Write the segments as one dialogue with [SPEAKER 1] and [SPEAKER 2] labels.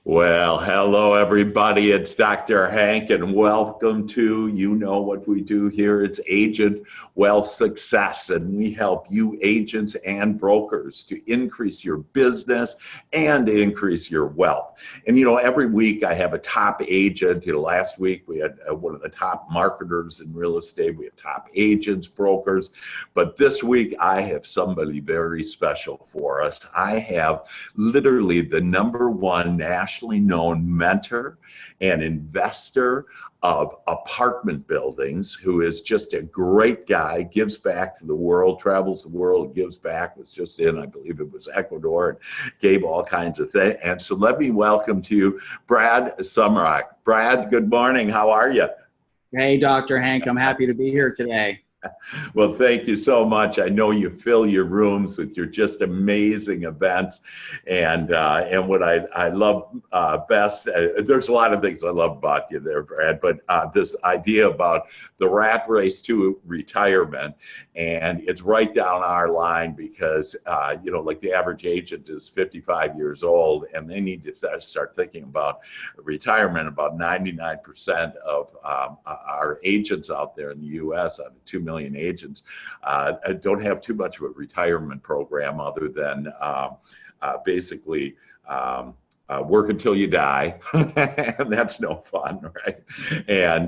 [SPEAKER 1] Well, hello everybody. It's Dr. Hank and welcome to You Know What We Do here. It's Agent Wealth Success, and we help you agents and brokers to increase your business and increase your wealth. And every week I have a top agent. Last week we had one of the top marketers in real estate. We have top agents, brokers, but this week I have somebody very special for us. I have literally the #1 nationally known mentor and investor of apartment buildings, who is just a great guy, gives back to the world, travels the world, gives back, was just in, I believe it was Ecuador, and gave all kinds of things. And so let me welcome to you, Brad Sumrok. Brad, good morning. How are you?
[SPEAKER 2] Hey, Dr. Hank, I'm happy to be here today.
[SPEAKER 1] Well, thank you so much. I know you fill your rooms with your just amazing events, and what I love best. There's a lot of things I love about you there, Brad, but this idea about the rat race to retirement, and it's right down our line because like the average agent is 55 years old, and they need to start thinking about retirement. About 99% of our agents out there in the U.S., out of 2 million agents, don't have too much of a retirement program other than basically work until you die, and that's no fun, right? And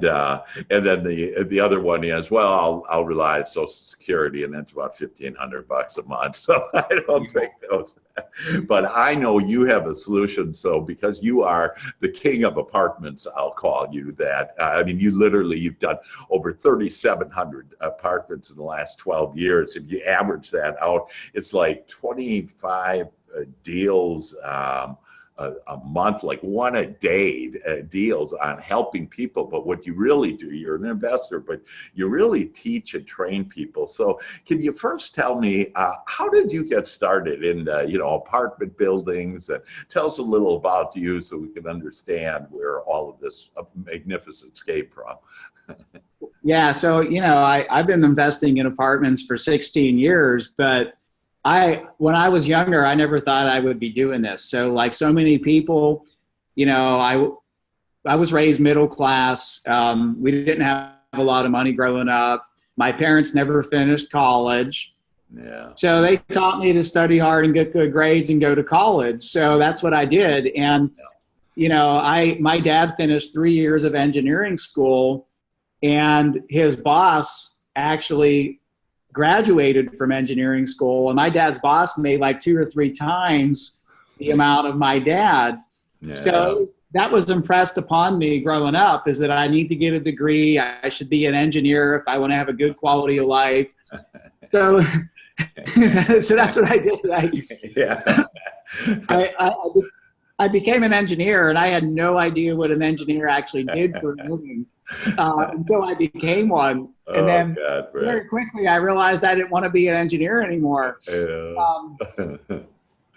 [SPEAKER 1] then the other one is, well, I'll rely on Social Security, and that's about $1,500 a month. So I don't think those. But I know you have a solution. So because you are the king of apartments, I'll call you that. I mean, you've done over 3,700 apartments in the last 12 years. If you average that out, it's like 25 deals a month, like one a day, deals on helping people. But what you really do, you're an investor, but you really teach and train people. So can you first tell me, how did you get started in apartment buildings? And tell us a little about you so we can understand where all of this magnificence came from.
[SPEAKER 2] Yeah, so I've been investing in apartments for 16 years, but when I was younger, I never thought I would be doing this. So like so many people, I was raised middle class. We didn't have a lot of money growing up. My parents never finished college.
[SPEAKER 1] Yeah.
[SPEAKER 2] So they taught me to study hard and get good grades and go to college. So that's what I did. And, my dad finished 3 years of engineering school, and his boss actually graduated from engineering school, and my dad's boss made like 2 or 3 times the amount of my dad.
[SPEAKER 1] Yeah.
[SPEAKER 2] So that was impressed upon me growing up, is that I need to get a degree. I should be an engineer if I want to have a good quality of life. So, so that's what I did. I became an engineer, and I had no idea what an engineer actually did for a living until I became one. And then very quickly I realized I didn't want to be an engineer anymore.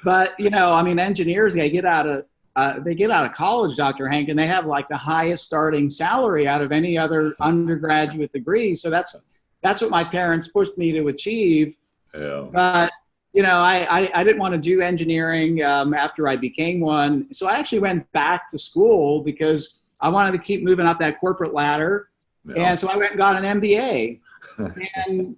[SPEAKER 2] But engineers, they get out of college, Dr. Hank, and they have like the highest starting salary out of any other undergraduate degree. So that's what my parents pushed me to achieve.
[SPEAKER 1] Yeah.
[SPEAKER 2] But I didn't want to do engineering after I became one. So I actually went back to school because I wanted to keep moving up that corporate ladder. Yeah. And so I went and got an MBA. And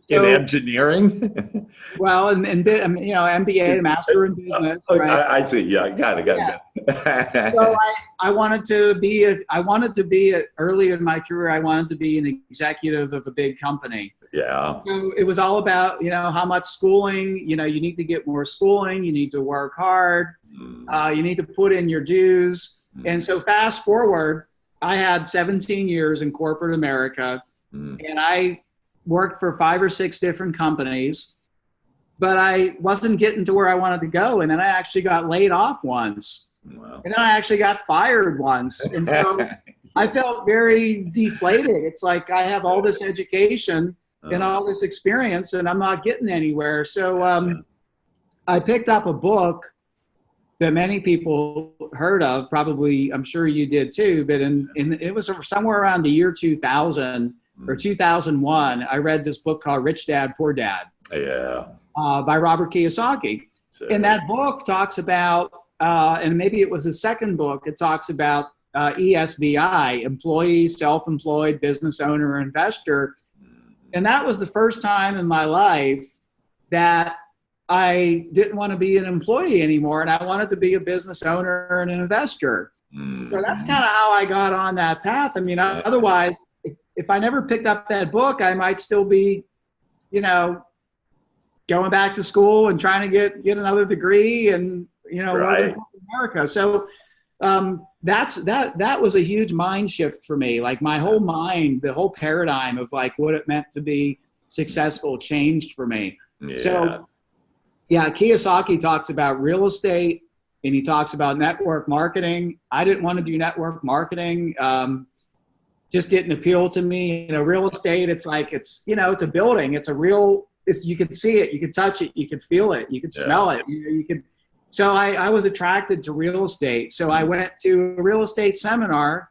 [SPEAKER 1] in engineering?
[SPEAKER 2] Well, and MBA, Master in Business. Right?
[SPEAKER 1] I see. Yeah, got it.
[SPEAKER 2] So I wanted to be early in my career, I wanted to be an executive of a big company.
[SPEAKER 1] Yeah.
[SPEAKER 2] So it was all about, how much schooling, you need to get more schooling, you need to work hard, you need to put in your dues. And so fast forward, I had 17 years in corporate America, and I worked for 5 or 6 different companies, but I wasn't getting to where I wanted to go. And then I actually got laid off once. Wow. And then I actually got fired once. And so I felt very deflated. It's like I have all this education and all this experience, and I'm not getting anywhere. So I picked up a book that many people heard of, probably, I'm sure you did too, but it was somewhere around the year 2000 or 2001, I read this book called Rich Dad, Poor Dad.
[SPEAKER 1] Yeah.
[SPEAKER 2] By Robert Kiyosaki. Sure. And that book talks about and maybe it was the second book, it talks about ESBI, employee, self-employed, business owner, investor. And that was the first time in my life that I didn't want to be an employee anymore, and I wanted to be a business owner and an investor. So that's kind of how I got on that path. I mean, otherwise, if I never picked up that book, I might still be, you know, going back to school and trying to get another degree and, you know,
[SPEAKER 1] Right.
[SPEAKER 2] in America. So that was a huge mind shift for me. Like my whole mind, the whole paradigm of like what it meant to be successful changed for me.
[SPEAKER 1] Yeah.
[SPEAKER 2] So yeah, Kiyosaki talks about real estate and he talks about network marketing. I didn't want to do network marketing. Just didn't appeal to me. You know, real estate, it's like, it's, you know, it's a building. It's a real, you can see it, you can touch it, you can feel it, you can smell it. You can. So I was attracted to real estate. So I went to a real estate seminar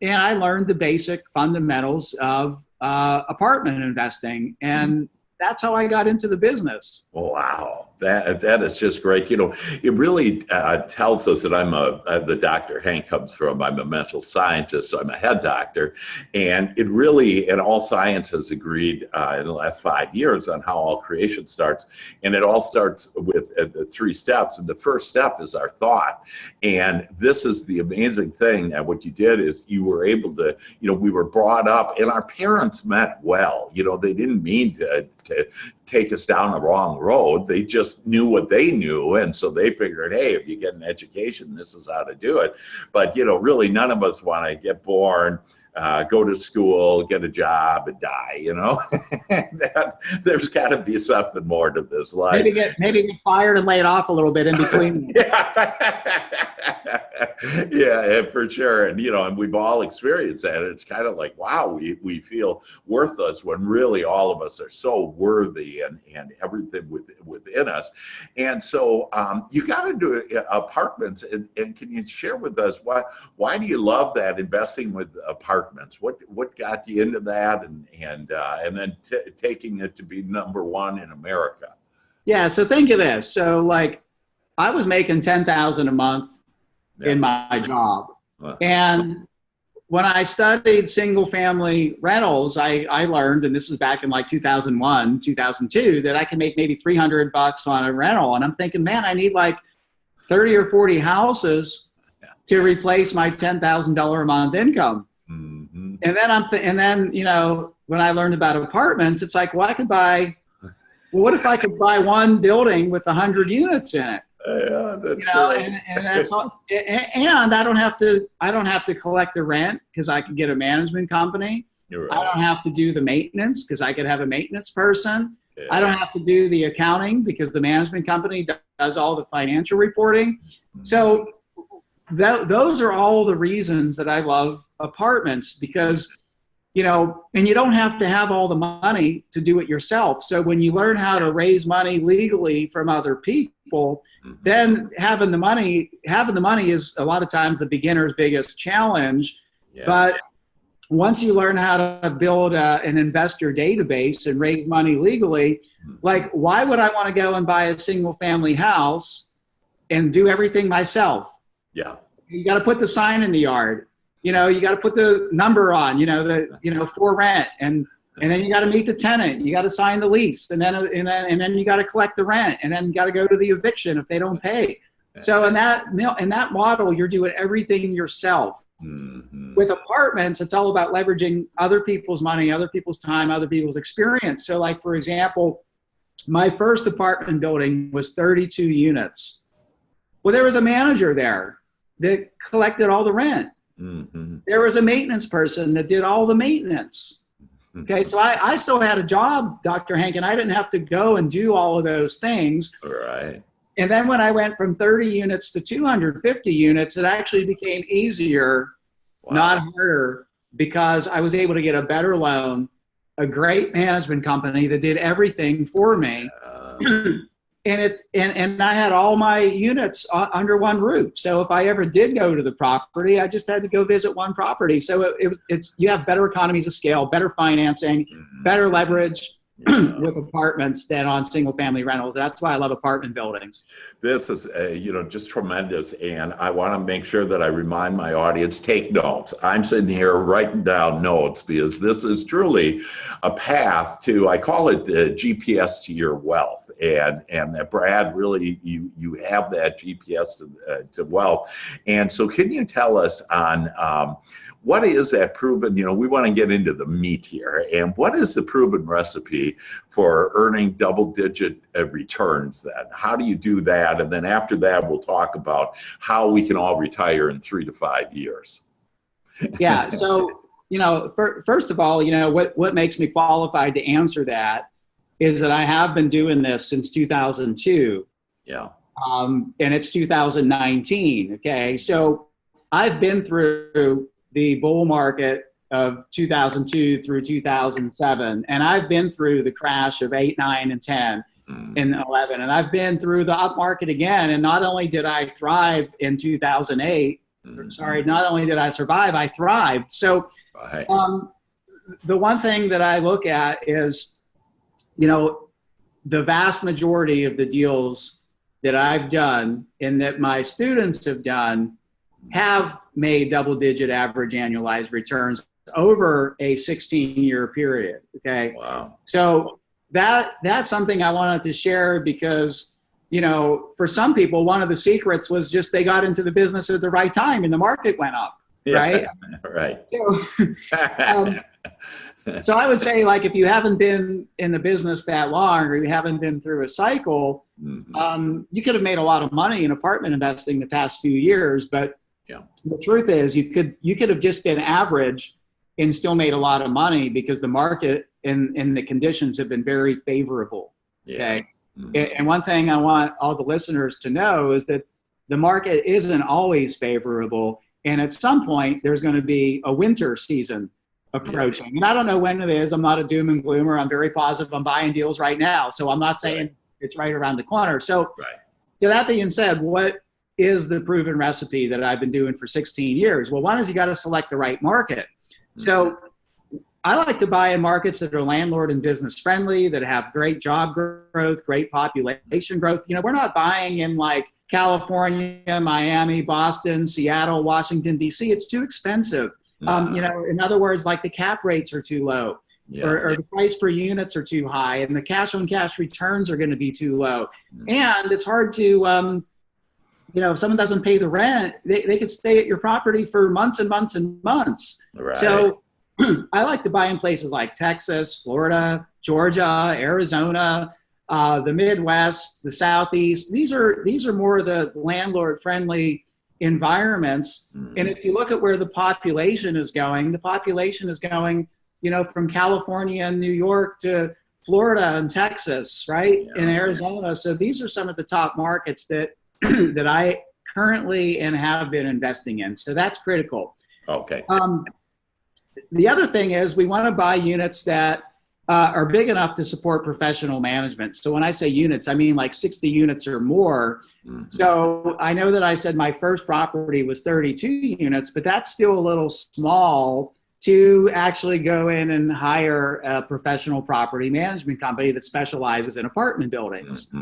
[SPEAKER 2] and I learned the basic fundamentals of apartment investing. And that's how I got into the business.
[SPEAKER 1] Wow, that is just great. You know, it really tells us that the doctor Hank comes from. I'm a mental scientist, so I'm a head doctor, and it really, and all science has agreed in the last 5 years on how all creation starts, and it all starts with the 3 steps. And the first step is our thought, and this is the amazing thing. That what you did is you were able to, you know, we were brought up, and our parents meant well. You know, they didn't mean to take us down the wrong road. They just knew what they knew. And so they figured, hey, if you get an education, this is how to do it. But, you know, really none of us want to get born, go to school, get a job and die, you know. There's got to be something more to this life.
[SPEAKER 2] Maybe get fired and laid off a little bit in between.
[SPEAKER 1] Yeah, for sure. And, you know, and we've all experienced that. It's kind of like, wow, we feel worthless when really all of us are so worthy and everything within us. And so you got to do apartments. And can you share with us why do you love that, investing with apartments? What got you into that and then taking it to be #1 in America?
[SPEAKER 2] Yeah, so think of this. So like I was making $10,000 a month in my job. And when I studied single family rentals, I learned, and this was back in like 2001, 2002, that I can make maybe $300 on a rental. And I'm thinking, man, I need like 30 or 40 houses to replace my $10,000 a month income. Mm-hmm. And then, you know, when I learned about apartments, it's like, well, what if I could buy one building with 100 units in it?
[SPEAKER 1] Yeah, that's
[SPEAKER 2] great. And that's all, and I don't have to collect the rent because I can get a management company. Right. I don't have to do the maintenance because I could have a maintenance person. Yeah. I don't have to do the accounting because the management company does all the financial reporting. Mm-hmm. So those are all the reasons that I love apartments, because, you know, and you don't have to have all the money to do it yourself. So when you learn how to raise money legally from other people, then having the money is a lot of times the beginner's biggest challenge. Yeah. But once you learn how to build an investor database and raise money legally, like, why would I want to go and buy a single family house and do everything myself?
[SPEAKER 1] Yeah.
[SPEAKER 2] You got to put the sign in the yard. You know, you got to put the number on, for rent, and then you got to meet the tenant. You got to sign the lease, and then you got to collect the rent, and then you got to go to the eviction if they don't pay. So in that model, you're doing everything yourself. Mm-hmm. With apartments, it's all about leveraging other people's money, other people's time, other people's experience. So, like, for example, my first apartment building was 32 units. Well, there was a manager there that collected all the rent. Mm-hmm. There was a maintenance person that did all the maintenance. Okay, so I still had a job, Dr. Hank, and I didn't have to go and do all of those things.
[SPEAKER 1] Right.
[SPEAKER 2] And then when I went from 30 units to 250 units, it actually became easier, not harder, because I was able to get a better loan, a great management company that did everything for me. And I had all my units under one roof. So if I ever did go to the property, I just had to go visit one property. So you have better economies of scale, better financing, better leverage. with apartments than on single family rentals. That's why I love apartment buildings.
[SPEAKER 1] This is, just tremendous. And I want to make sure that I remind my audience, take notes. I'm sitting here writing down notes because this is truly a path to, I call it the GPS to your wealth. And that, Brad, really, you have that GPS to wealth. And so can you tell us on, what is that proven, we want to get into the meat here, and what is the proven recipe for earning double-digit returns then? How do you do that? And then after that, we'll talk about how we can all retire in 3 to 5 years.
[SPEAKER 2] Yeah, so, first of all, what makes me qualified to answer that is that I have been doing this since 2002.
[SPEAKER 1] Yeah.
[SPEAKER 2] And it's 2019, okay? So I've been through the bull market of 2002 through 2007. And I've been through the crash of 8, 9, and 10 and 11. And I've been through the up market again. And not only did I thrive in 2008, not only did I survive, I thrived. So the one thing that I look at is, the vast majority of the deals that I've done and that my students have done have made double-digit average annualized returns over a 16-year period. Okay.
[SPEAKER 1] Wow.
[SPEAKER 2] So that's something I wanted to share because, for some people, one of the secrets was just they got into the business at the right time and the market went up. Right.
[SPEAKER 1] Right.
[SPEAKER 2] So I would say, like, if you haven't been in the business that long or you haven't been through a cycle, you could have made a lot of money in apartment investing the past few years, but the truth is you could have just been average and still made a lot of money because the market and the conditions have been very favorable. Okay. And one thing I want all the listeners to know is that the market isn't always favorable. And at some point there's going to be a winter season approaching. And I don't know when it is. I'm not a doom and gloomer. I'm very positive. I'm buying deals right now. So I'm not saying it's right around the corner. So that being said, what is the proven recipe that I've been doing for 16 years? Well, one is you got to select the right market. So I like to buy in markets that are landlord and business friendly, that have great job growth, great population growth. We're not buying in like California, Miami, Boston, Seattle, Washington, D.C. It's too expensive. In other words, like the cap rates are too low. Or the price per units are too high, and the cash on cash returns are going to be too low. And it's hard to, if someone doesn't pay the rent, they could stay at your property for months and months and months. Right. So I like to buy in places like Texas, Florida, Georgia, Arizona, the Midwest, the Southeast. These are more of the landlord friendly environments. And if you look at where the population is going, from California and New York to Florida and Texas, right? And Arizona. So these are some of the top markets that I currently and have been investing in. So that's critical. Okay. The other thing is we want to buy units that are big enough to support professional management. So when I say units, I mean like 60 units or more. So I know that I said my first property was 32 units, but that's still a little small to actually go in and hire a professional property management company that specializes in apartment buildings.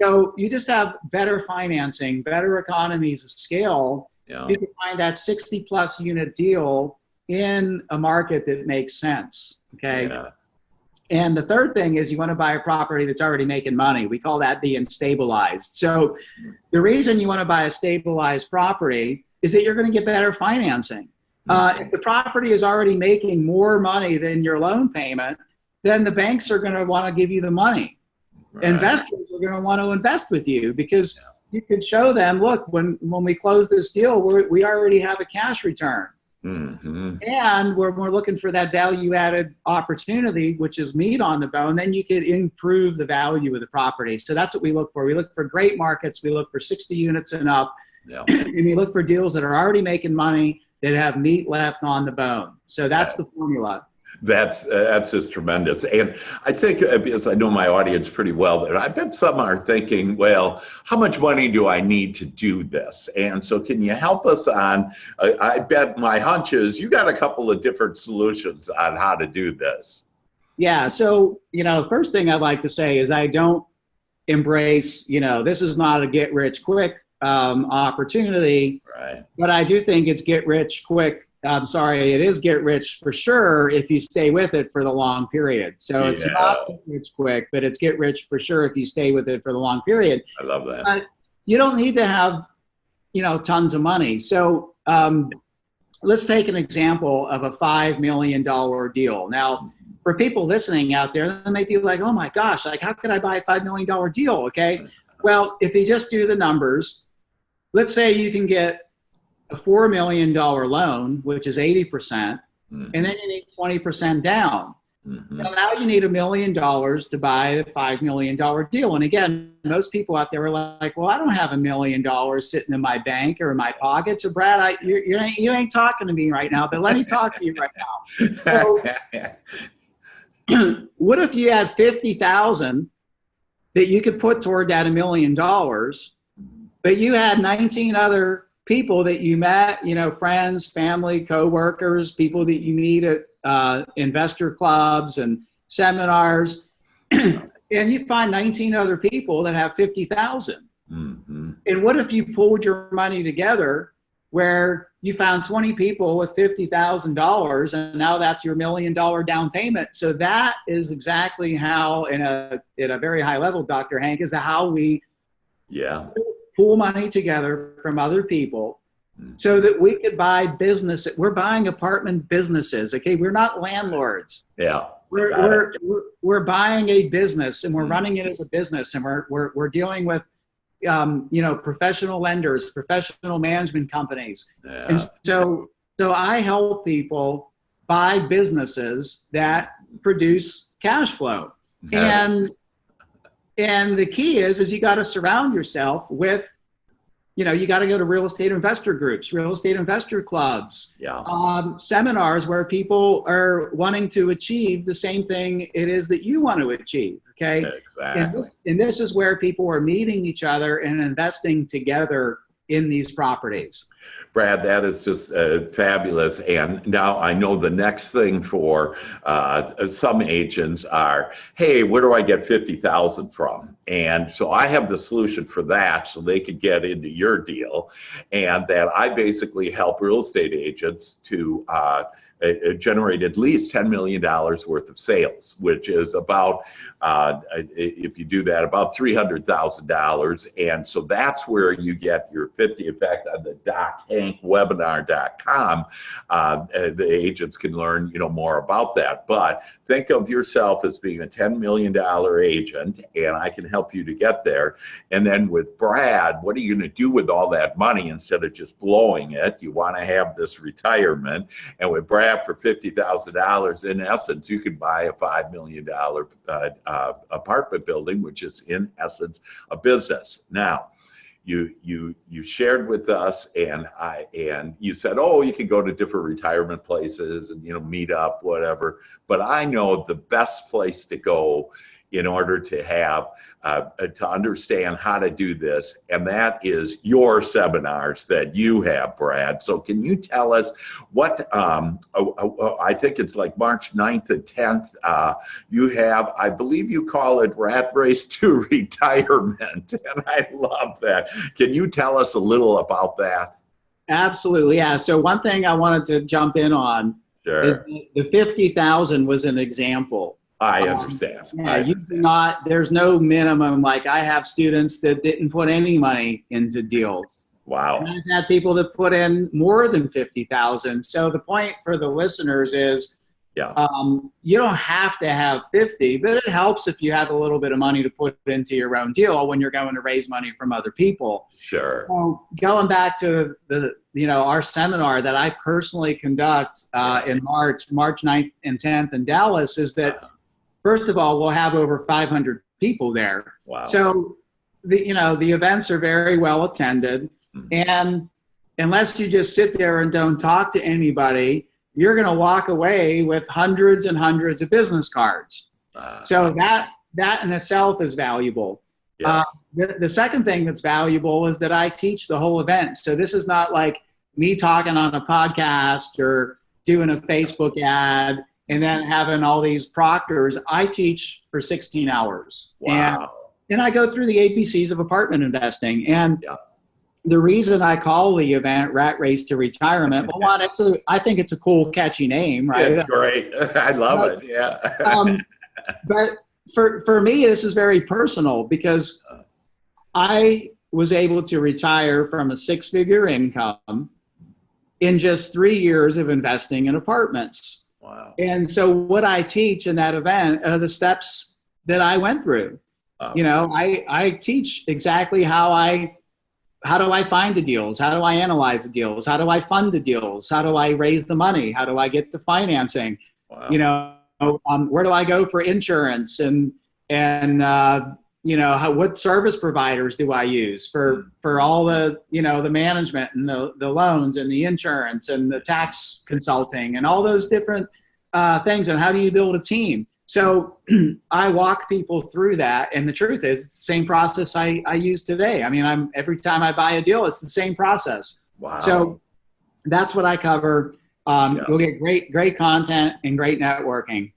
[SPEAKER 2] So you just have better financing, better economies of scale. You can find that 60 plus unit deal in a market that makes sense. Okay. And the third thing is you want to buy a property that's already making money. We call that being stabilized. So the reason you want to buy a stabilized property is that you're going to get better financing. If the property is already making more money than your loan payment, then the banks are going to want to give you the money. Investors are going to want to invest with you because you could show them, look, when we close this deal, we already have a cash return. And we're looking for that value-added opportunity, which is meat on the bone. Then you could improve the value of the property. So that's what we look for. We look for great markets. We look for 60 units and up. And we look for deals that are already making money, that have meat left on the bone. So that's the formula. That's
[SPEAKER 1] just tremendous. And I think, because I know my audience pretty well, that I bet some are thinking, well, how much money do I need to do this? And so can you help us on, I bet my hunch is you got a couple of different solutions on how to do this.
[SPEAKER 2] Yeah. So, first thing I'd like to say is I don't embrace, this is not a get rich quick opportunity,
[SPEAKER 1] Right.
[SPEAKER 2] but I do think it's get rich quick. I'm sorry, it is get rich for sure if you stay with it for the long period. So it's not get rich quick, but it's get rich for sure if you stay with it for the long period.
[SPEAKER 1] I love that.
[SPEAKER 2] But you don't need to have, tons of money. So let's take an example of a $5 million deal. Now, for people listening out there, they may be like, oh my gosh, like how could I buy a $5 million deal? Okay. Well, if you just do the numbers, let's say you can get a $4 million loan, which is 80%, and then you need 20% down. So now you need $1 million to buy a $5 million deal. And again, most people out there are like, well, I don't have $1 million sitting in my bank or in my pocket. So Brad, you ain't talking to me right now, but let me talk to you right now. So, what if you had 50,000 that you could put toward that $1 million, but you had 19 other people that you met, friends, family, coworkers, people that you meet at investor clubs and seminars, and you find 19 other people that have 50,000. And what if you pulled your money together where you found 20 people with $50,000 and now that's your $1 million down payment? So that is exactly how, at a very high level, Dr. Hank, is how we pool money together from other people so that we could buy business. We're buying apartment businesses. Okay. We're not landlords.
[SPEAKER 1] Yeah.
[SPEAKER 2] We're buying a business and we're running it as a business, and we're dealing with, professional lenders, professional management companies.
[SPEAKER 1] Yeah.
[SPEAKER 2] And so I help people buy businesses that produce cash flow. And the key is you got to surround yourself with, you got to go to real estate investor groups, real estate investor clubs, seminars where people are wanting to achieve the same thing it is that you want to achieve. Okay.
[SPEAKER 1] Exactly.
[SPEAKER 2] And this is where people are meeting each other and investing together in these properties.
[SPEAKER 1] Brad, that is just fabulous. And now I know the next thing for some agents are, hey, where do I get 50,000 from? And so I have the solution for that so they could get into your deal. And that I basically help real estate agents to generate at least $10 million worth of sales, which is about, if you do that, about $300,000. And so that's where you get your 50. In fact, on the dochankwebinar.com, the agents can learn, more about that. But think of yourself as being a $10 million agent, and I can help you to get there. And then with Brad, what are you going to do with all that money instead of just blowing it? You want to have this retirement. And with Brad, for $50,000, in essence, you could buy a $5 million apartment building, which is in essence a business. Now, you shared with us, and you said, oh, you can go to different retirement places and meet up, whatever. But I know the best place to go in order to have to understand how to do this, and that is your seminars that you have, Brad. So can you tell us what, I think it's like March 9th and 10th, you have, I believe you call it Rat Race to Retirement, and I love that. Can you tell us a little about that?
[SPEAKER 2] Absolutely, yeah. So one thing I wanted to jump in on is the 50,000 was an example.
[SPEAKER 1] I understand.
[SPEAKER 2] There's no minimum. Like I have students that didn't put any money into deals.
[SPEAKER 1] Wow.
[SPEAKER 2] And I've had people that put in more than 50,000. So the point for the listeners is, you don't have to have 50, but it helps if you have a little bit of money to put into your own deal when you're going to raise money from other people.
[SPEAKER 1] Sure.
[SPEAKER 2] So going back to our seminar that I personally conduct in March 9th and 10th in Dallas is that, first of all, we'll have over 500 people there.
[SPEAKER 1] Wow.
[SPEAKER 2] So the events are very well attended. And unless you just sit there and don't talk to anybody, you're going to walk away with hundreds and hundreds of business cards. So that in itself is valuable.
[SPEAKER 1] Yes.
[SPEAKER 2] The second thing that's valuable is that I teach the whole event. So this is not like me talking on a podcast or doing a Facebook ad. and then having all these proctors. I teach for 16 hours.
[SPEAKER 1] Wow.
[SPEAKER 2] And I go through the ABCs of apartment investing. And the reason I call the event Rat Race to Retirement, well, one, I think it's a cool, catchy name, right?
[SPEAKER 1] It's great. I love it. Yeah.
[SPEAKER 2] But for me, this is very personal because I was able to retire from a 6-figure income in just 3 years of investing in apartments.
[SPEAKER 1] Wow.
[SPEAKER 2] And so what I teach in that event are the steps that I went through. You know, I teach exactly how do I find the deals? How do I analyze the deals? How do I fund the deals? How do I raise the money? How do I get the financing?
[SPEAKER 1] Wow.
[SPEAKER 2] You know, where do I go for insurance? And you know, what service providers do I use for all the, you know, the management and the loans and the insurance and the tax consulting and all those different things, and how do you build a team? So I walk people through that, and the truth is it's the same process I use today. I mean, every time I buy a deal, it's the same process.
[SPEAKER 1] Wow.
[SPEAKER 2] So that's what I cover. You'll get great content and great networking.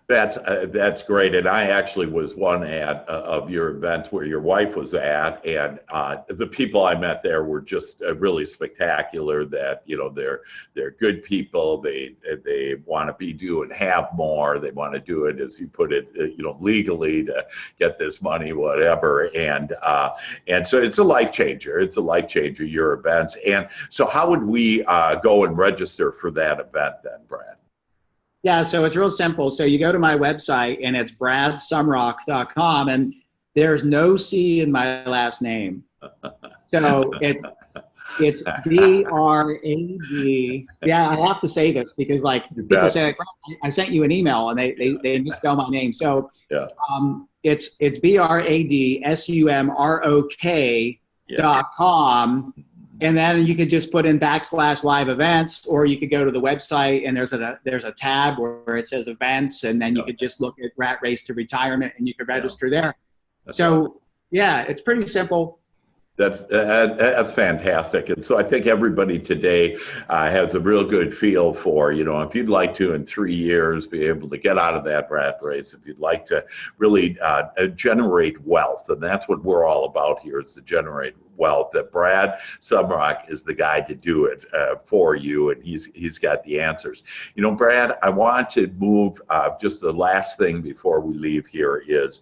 [SPEAKER 1] That's great. And I actually was one at of your event where your wife was at, and the people I met there were just really spectacular. That, you know, they're good people. They want to be doing have more. They want to do it, as you put it, you know, legally to get this money, whatever. And so it's a life changer. It's a life changer, your events. And so how would we go and register for that event then, Brad?
[SPEAKER 2] Yeah, so it's real simple. So you go to my website, and it's bradsumrok.com, and there's no C in my last name. So it's B-R-A-D. Yeah, I have to say this because, like, people say, like, I sent you an email and they misspell my name. So it's BRADSUMROK.com. And then you could just put in /live events, or you could go to the website, and there's a tab where it says events, and then you could just look at Rat Race to Retirement, and you could register there.
[SPEAKER 1] That's
[SPEAKER 2] so
[SPEAKER 1] awesome.
[SPEAKER 2] Yeah, it's pretty simple.
[SPEAKER 1] That's fantastic. And so I think everybody today has a real good feel for, you know, if you'd like to in 3 years be able to get out of that rat race, if you'd like to really generate wealth, and that's what we're all about here, is to generate wealth, that Brad Sumrok is the guy to do it for you, and he's got the answers. You know, Brad, I want to move, just the last thing before we leave here is,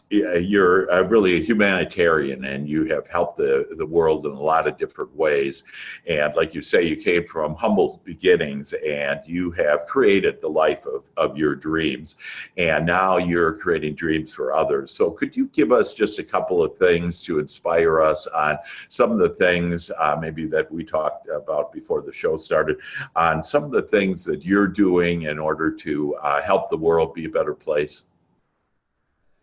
[SPEAKER 1] you're really a humanitarian, and you have helped the world in a lot of different ways. And like you say, you came from humble beginnings, and you have created the life of your dreams. And now you're creating dreams for others. So could you give us just a couple of things to inspire us on some of the things maybe that we talked about before the show started, on some of the things that you're doing in order to help the world be a better place?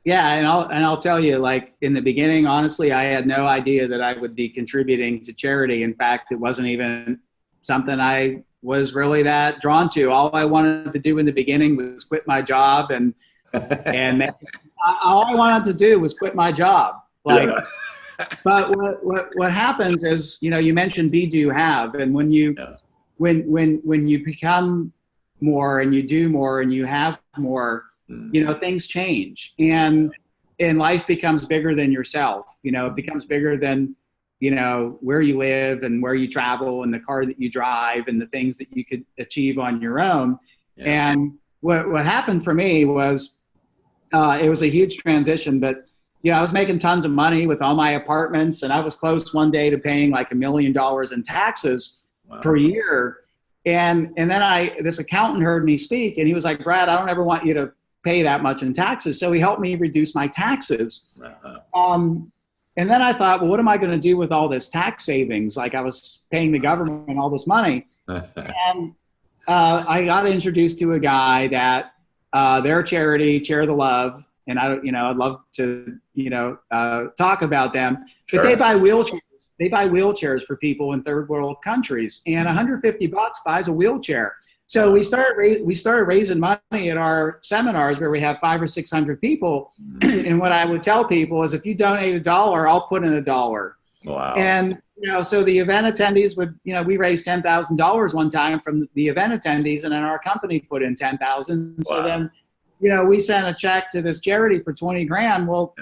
[SPEAKER 2] Yeah, and I'll tell you, like, in the beginning, honestly, I had no idea that I would be contributing to charity. In fact, it wasn't even something I was really that drawn to. All I wanted to do in the beginning was quit my job, and all I wanted to do was quit my job. Like, but what happens is, you know, you mentioned be, do, have, and when you become more, and you do more, and you have more, you know, things change, and life becomes bigger than yourself. You know, it becomes bigger than, you know, where you live and where you travel and the car that you drive and the things that you could achieve on your own. Yeah. And what happened for me was, it was a huge transition, but, you know, I was making tons of money with all my apartments, and I was close one day to paying like $1 million in taxes per year. And then this accountant heard me speak, and he was like, Brad, I don't ever want you to pay that much in taxes. So he helped me reduce my taxes. And then I thought, well, what am I going to do with all this tax savings? Like, I was paying the government all this money. And I got introduced to a guy that their charity, Share the Love, and I'd love to, talk about them, but they buy wheelchairs. They buy wheelchairs for people in third world countries, and $150 buys a wheelchair. So we started raising money at our seminars where we have 500 or 600 people. And what I would tell people is, if you donate $1, I'll put in $1.
[SPEAKER 1] Wow.
[SPEAKER 2] And, so the event attendees would, we raised $10,000 one time from the event attendees, and then our company put in 10,000. So
[SPEAKER 1] Wow.
[SPEAKER 2] then, we sent a check to this charity for 20 grand. Well,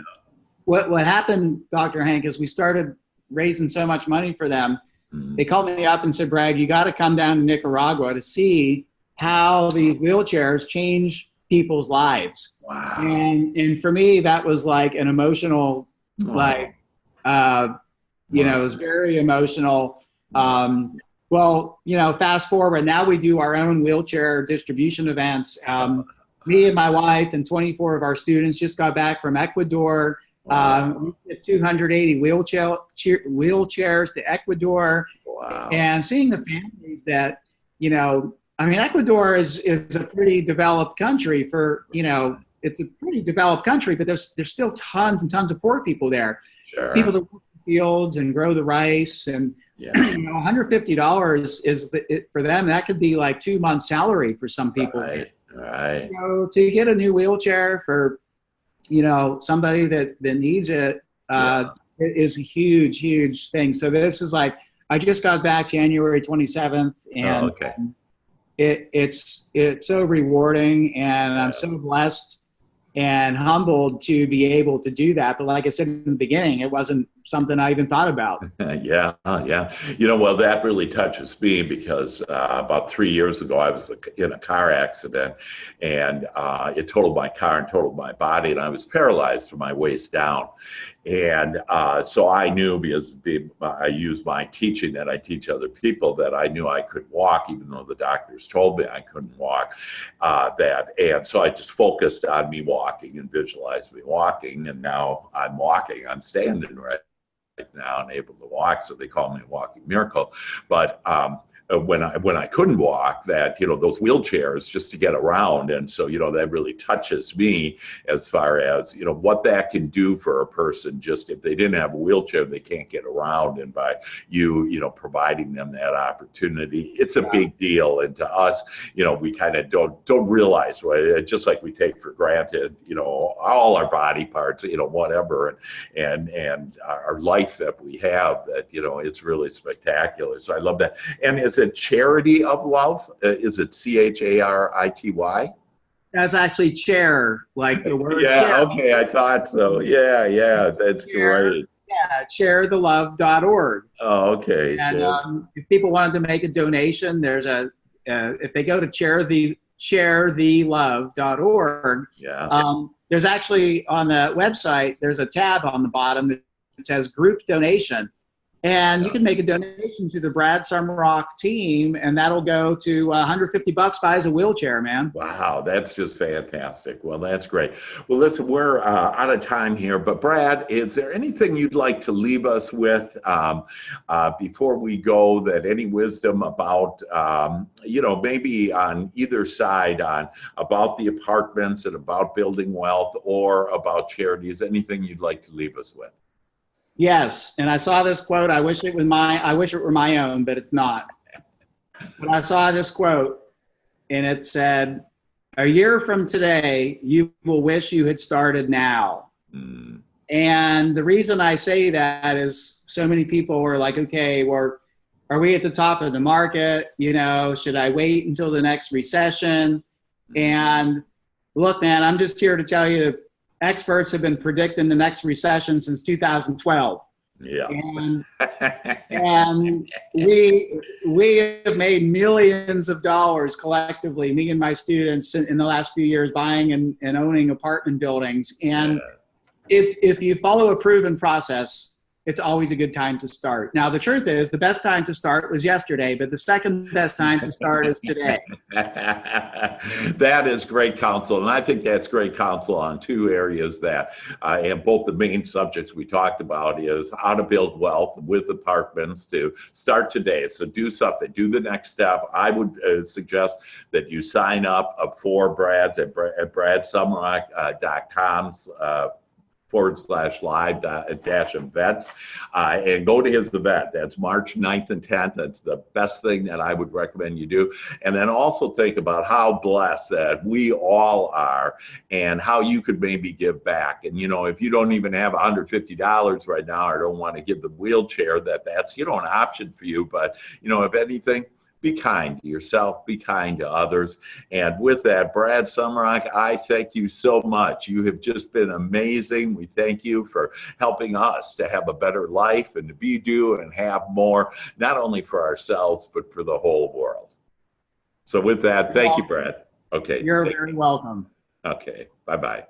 [SPEAKER 2] what happened, Dr. Hank, is we started raising so much money for them. They called me up and said, Brad, you got to come down to Nicaragua to see how these wheelchairs change people's lives.
[SPEAKER 1] Wow.
[SPEAKER 2] And for me, that was like an emotional, it was very emotional. Well, fast forward, now we do our own wheelchair distribution events. Me and my wife and 24 of our students just got back from Ecuador. We did 280 wheelchairs to Ecuador.
[SPEAKER 1] Wow.
[SPEAKER 2] And seeing the families that, Ecuador is a pretty developed country it's a pretty developed country, but there's still tons and tons of poor people there.
[SPEAKER 1] Sure.
[SPEAKER 2] People that work in the fields and grow the rice, and $150 is for them. That could be like 2 months' salary for some people.
[SPEAKER 1] Right.
[SPEAKER 2] So to get a new wheelchair for, somebody that needs it, it is a huge, huge thing. So this is like, I just got back January 27th, and it's so rewarding, and I'm so blessed and humbled to be able to do that. But like I said in the beginning, it wasn't something I even thought about.
[SPEAKER 1] Yeah. Well, that really touches me because about 3 years ago, I was in a car accident, and it totaled my car and totaled my body, and I was paralyzed from my waist down. And so I knew, because I use my teaching that I teach other people, that I knew I could walk, even though the doctors told me I couldn't walk. And so I just focused on me walking and visualized me walking, and now I'm walking. I'm standing right now and able to walk, so they call me a walking miracle. But when I couldn't walk, that those wheelchairs just to get around, and so that really touches me as far as what that can do for a person. Just if they didn't have a wheelchair, they can't get around, and by providing them that opportunity, it's a big deal. And to us, we kind of don't realize, right? Just like we take for granted, all our body parts, whatever, and our life that we have, that it's really spectacular. So I love that. And is it Charity of Love? Is it CHARITY?
[SPEAKER 2] That's actually chair, like the word
[SPEAKER 1] yeah,
[SPEAKER 2] chair.
[SPEAKER 1] Okay, I thought so. Yeah, that's great.
[SPEAKER 2] Yeah, chairthelove.org.
[SPEAKER 1] Oh, okay.
[SPEAKER 2] And if people wanted to make a donation, there's if they go to chairthelove.org, there's actually on the website, there's a tab on the bottom that says group donation. And you can make a donation to the Brad Sumrok team, and that'll go to $150 buys a wheelchair, man.
[SPEAKER 1] Wow, that's just fantastic. Well, that's great. Well, listen, we're out of time here, but Brad, is there anything you'd like to leave us with before we go? That any wisdom about, maybe on either side, about the apartments and about building wealth, or about charities? Anything you'd like to leave us with?
[SPEAKER 2] Yes, and I saw this quote. I wish it were my own, but it's not. But I saw this quote, and it said, "A year from today, you will wish you had started now." And the reason I say that is so many people are like, "Okay, are we at the top of the market? Should I wait until the next recession?" And look, man, I'm just here to tell you, experts have been predicting the next recession since 2012.
[SPEAKER 1] Yeah.
[SPEAKER 2] And we have made millions of dollars collectively, me and my students, in the last few years, buying and owning apartment buildings. And if you follow a proven process, it's always a good time to start. Now, the truth is, the best time to start was yesterday, but the second best time to start is today.
[SPEAKER 1] That is great counsel. And I think that's great counsel on two areas that, and both the main subjects we talked about, is how to build wealth with apartments. To start today. So do something, do the next step. I would suggest that you sign up for Brad's at bradsumrock.com facebook.com/live-events and go to his event. That's March 9th and 10th. That's the best thing that I would recommend you do. And then also think about how blessed that we all are and how you could maybe give back. And, you know, if you don't even have $150 right now or don't want to give the wheelchair, that's, you know, an option for you. But, you know, if anything, be kind to yourself, be kind to others. And with that, Brad Sumrok, I thank you so much. You have just been amazing. We thank you for helping us to have a better life and to do and have more, not only for ourselves, but for the whole world. So with that, thank you, Brad. Okay.
[SPEAKER 2] You're very welcome.
[SPEAKER 1] Okay. Bye-bye.